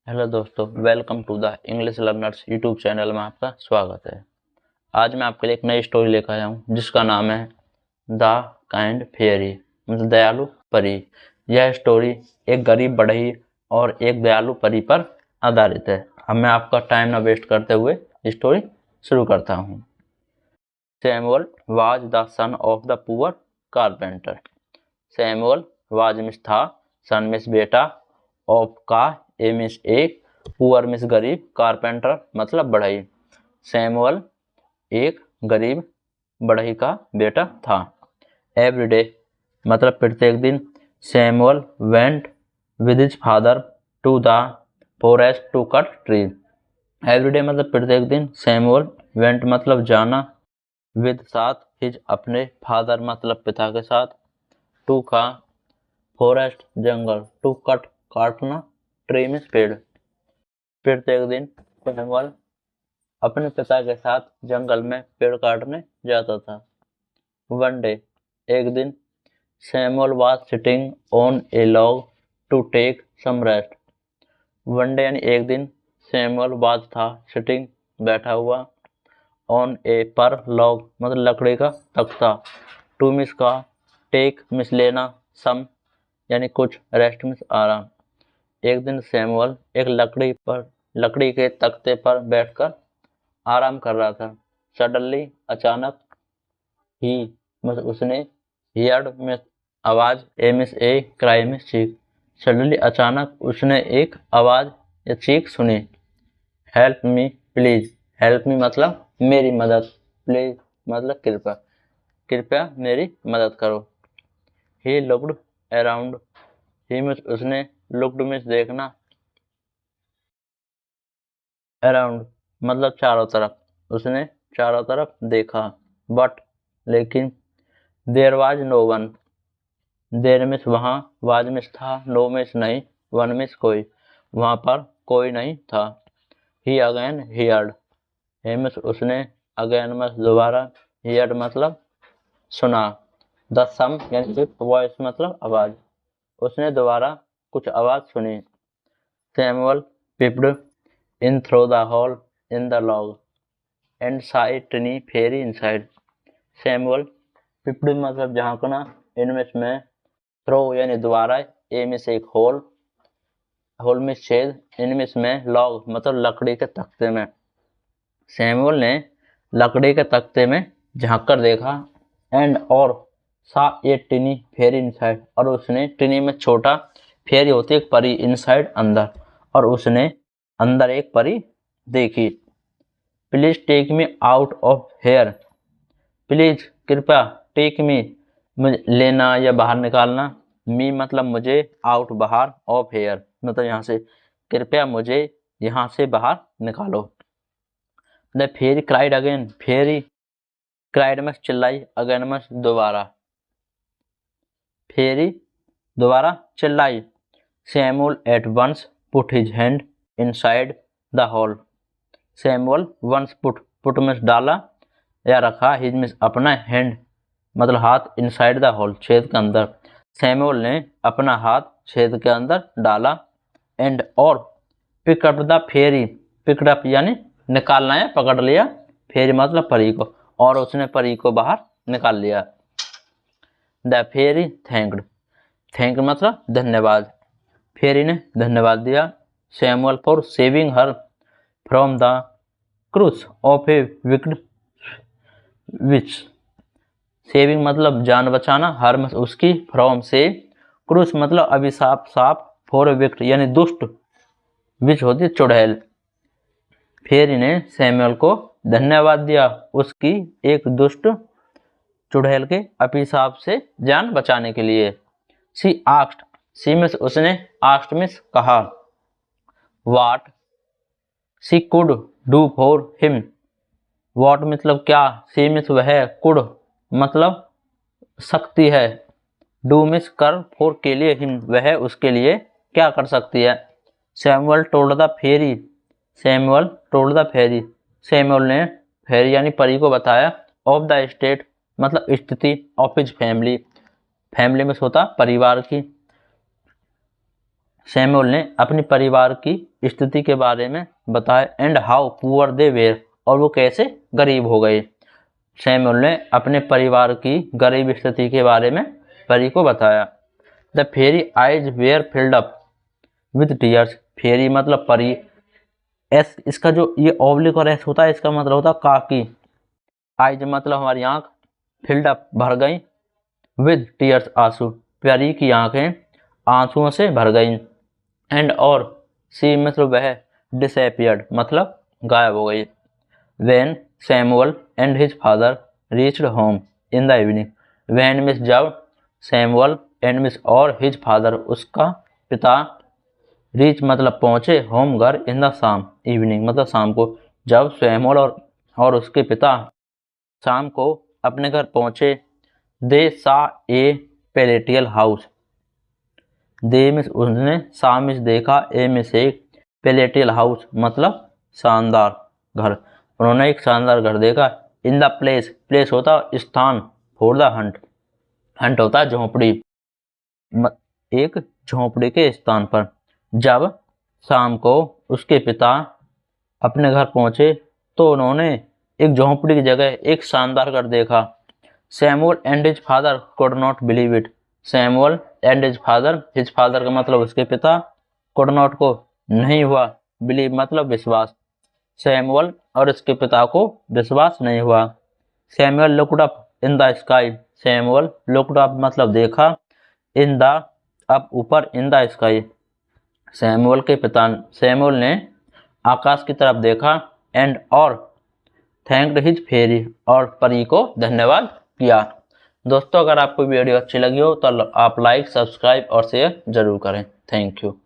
Hello दोस्तों, welcome to the English learners YouTube channel में आपका स्वागत है। आज मैं आपके लिए एक नई स्टोरी लेकर आया हूँ जिसका नाम है द काइंड फेयरी, मतलब दयालु परी। यह स्टोरी एक गरीब बढ़ई और एक दयालु परी पर आधारित है। अब मैं आपका टाइम न वेस्ट करते हुए स्टोरी शुरू करता हूँ। Samuel was the son of the poor carpenter. Samuel was means था, सन मिस बेटा, ऑफ का ए मिस एक, पुअर मिस गरीब, कारपेंटर मतलब बढ़ई। सैमुअल एक गरीब बढ़ई का बेटा था। एवरीडे मतलब प्रत्येक दिन। Samuel went with his father to the forest to cut tree. Everyday मतलब प्रत्येक दिन। सैमुअल वेंट मतलब जाना, विद साथ, हिज अपने, फादर मतलब पिता के साथ, टू का फॉरेस्ट जंगल, टू कट काटना, ट्री में पेड़। प्रत्येक दिन सैमुअल अपने पिता के साथ जंगल में पेड़ काटने जाता था। वन डे एक दिन, Samuel was sitting on a log to take some rest. One day यानी एक दिन, सैमुअल वाज था सिटिंग बैठा हुआ, ऑन ए पर लॉग मतलब लकड़ी का तख्ता, टू मिस का टेक मिस लेना, सम यानी कुछ, रेस्ट मिस आराम। एक दिन सैमुअल एक लकड़ी के तख्ते पर बैठकर आराम कर रहा था। सडनली अचानक, ही मतलब उसने, हियर्ड में आवाज, ए मिस ए क्राई में चीख। सडनली अचानक उसने एक आवाज या चीख सुनी। Help me please. Help me मतलब मेरी मदद, प्लीज मतलब कृपया, कृपया मेरी मदद करो। He looked around. He means उसने, लुक्ड मीन्स देखना, अराउंड मतलब चारों तरफ। उसने चारों तरफ देखा। बट लेकिन, there was no one. There means वहाँ, वाज मिस था, नो मिस नहीं, वन मिस कोई, वहाँ पर कोई नहीं था। He again heard. He means उसने, अगेन मिस दोबारा, हियर्ड मतलब सुना, द सम यानी वॉइस मतलब आवाज। उसने दोबारा कुछ आवाज सुनी। Samuel peeped in through the hole in the log and saw a tiny fairy inside. Samuel peeped मतलब झांकना, इनमें में थ्रो यानी दोबारा, ए में से एक होल, होल में छेद, इनमें में लॉग मतलब लकड़ी के तख्ते में। सैमुअल ने लकड़ी के तख्ते में झांक कर देखा, एंड और सा ए टिनी फेरी इनसाइड, और उसने, टिनी में छोटा, फेरी होती है एक परी, इनसाइड अंदर, और उसने अंदर एक परी देखी। Please take me out of here. Please कृपया, टेक मी मुझे लेना या बाहर निकालना, मी मतलब मुझे, आउट बाहर, ऑफ हेयर मतलब यहाँ से, कृपया मुझे यहाँ से बाहर निकालो। The fairy cried again. Fairy cried में चिल्लाई, अगेन में दोबारा, फेरी दोबारा चिल्लाई। Samuel at once put his hand inside the hole. Samuel once put में डाला या रखा, हिज में अपना, हैंड मतलब हाथ, इनसाइड द होल छेद के अंदर। सैमुअल ने अपना हाथ छेद के अंदर डाला, एंड और, pick up the fairy. Picked up यानी निकालना है, पकड़ लिया, फेरी मतलब परी को, और उसने परी को बाहर निकाल लिया। The fairy thanked. थैंक मतलब धन्यवाद। फेरी ने धन्यवाद दिया Samuel for saving her from the curse of a wicked witch. Saving मतलब जान बचाना, हर उसकी, फ्रॉम से, क्रूस मतलब अभिशाप, साप, फॉर विक्ट यानी दुष्ट, विच होती है चुड़ैल। फेरी ने सैमुअल को धन्यवाद दिया उसकी एक दुष्ट चुड़ैल के अभिशाप से जान बचाने के लिए। She asked. सी मिस उसने, आस्क्ड मिस कहा, what she could do for him. What मतलब क्या, सी मिस वह, कुड मतलब सकती है, डू मिस कर, फॉर के लिए, हिम वह उसके लिए क्या कर सकती है। Samuel told the fairy. Samuel told the fairy. Samuel ने फेरी यानी परी को बताया, ऑफ द स्टेट मतलब स्थिति, ऑफ हिज फैमिली, फैमिली में होता परिवार की। सैमुअल ने अपने परिवार की स्थिति के बारे में बताया and how poor they were, और वो कैसे गरीब हो गए। सैमुअल ने अपने परिवार की गरीब स्थिति के बारे में परी को बताया। The fairy eyes were filled up with tears, fairy मतलब परी, एस इसका जो ये ऑब्लिक और एस होता है इसका मतलब होता है काकी, आइज मतलब हमारी आंख, फिल्ड अप भर गई, विद टीयर्स आंसू, परी की आंखें आंसुओं से भर गई, एंड और सी मतलब वह, डिसअपियर्ड मतलब गायब हो गई। When Samuel and his father reached home in the evening, when miss जब सैमुअल एंड मिस और हिज फादर उसका पिता, रीच मतलब पहुंचे, होम घर, इन द शाम इवनिंग मतलब शाम को, जब सैमुअल और उसके पिता शाम को अपने घर पहुंचे, दे सा ए पैलेटियल हाउस, दे मिस उसने, सा मिस देखा, ए मिस एक, पैलेटियल हाउस मतलब शानदार घर, उन्होंने एक शानदार घर देखा। इन द प्लेस, प्लेस होता स्थान, फॉर द हंट, हंट होता है झोंपड़ी, एक झोंपड़ी के स्थान पर। जब शाम को उसके पिता अपने घर पहुंचे तो उन्होंने एक झोंपड़ी की जगह एक शानदार घर देखा। Samuel and his father could not believe it, Samuel and his father का मतलब उसके पिता, कुड नॉट को नहीं हुआ, बिलीव मतलब विश्वास, सैमुअल और इसके पिता को विश्वास नहीं हुआ। Samuel looked up in the sky, Samuel looked up मतलब देखा, इन द अप ऊपर, इन द स्काई, सैमुअल ने आकाश की तरफ देखा, एंड और थैंक्ड हिज फेरी, और परी को धन्यवाद किया। दोस्तों अगर आपको वीडियो अच्छी लगी हो तो आप लाइक, सब्सक्राइब और शेयर जरूर करें। Thank you.